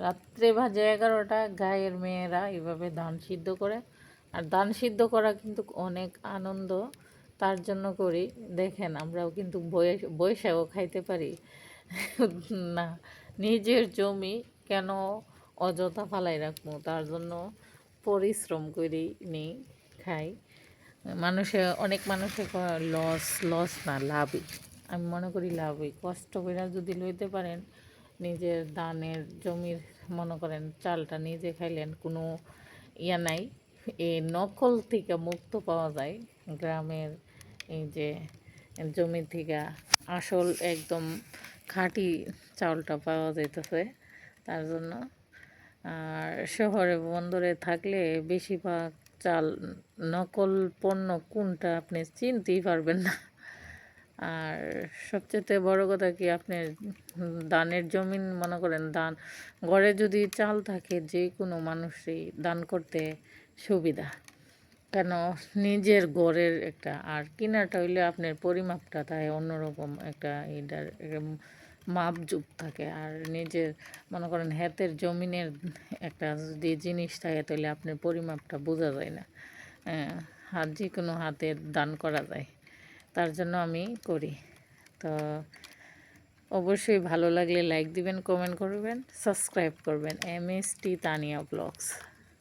রাত্রে বাজে 11টা, গাঁয়ের মেয়েরা এভাবে ধান সিদ্ধ করে। আর ধান সিদ্ধ করা কিন্তু অনেক আনন্দ, তার জন্য করি। দেখেন আমরাও কিন্তু বৈশাখও খাইতে পারি না। নিজের জমি কেন অযথা ফালাই রাখবো, তার জন্য পরিশ্রম করি নিই, খাই। অনেক মানুষে লস, লস না, লাভই। আমি মনে করি লাভই। কষ্ট করে যদি লইতে পারেন নিজের ধানের জমির, মনে করেন চালটা নিজে খাইলেন, কোনো ইয়া নাই, এই নকল থেকে মুক্ত পাওয়া যায়। গ্রামের এই যে জমি থেকে আসল একদম খাঁটি চাউলটা পাওয়া যাইতেছে, তার জন্য। আর শহরে বন্দরে থাকলে বেশিরভাগ চাল নকল পণ্য, কোনটা আপনি চিনতেই পারবেন না। আর সবচেয়ে বড় কথা কি, আপনার দানের জমিন, মনে করেন দান, ঘরে যদি চাল থাকে যে কোনো মানুষই দান করতে সুবিধা। কেন, নিজের ঘরের একটা, আর কিনাটা হইলে আপনার পরিমাপটা তাই অন্যরকম একটা, এটার মাপজোক থাকে। আর নিজের মনে করেন হাতের জমিনের একটা যদি জিনিস থাকে, তাহলে আপনার পরিমাপটা বোঝা যায় না। হাত যে কোনো হাতের দান করা যায়, তার জন্য আমি করি। তো অবশ্যই ভালো লাগলে লাইক দিবেন, কমেন্ট করবেন, সাবস্ক্রাইব করবেন। MST Tania blogs.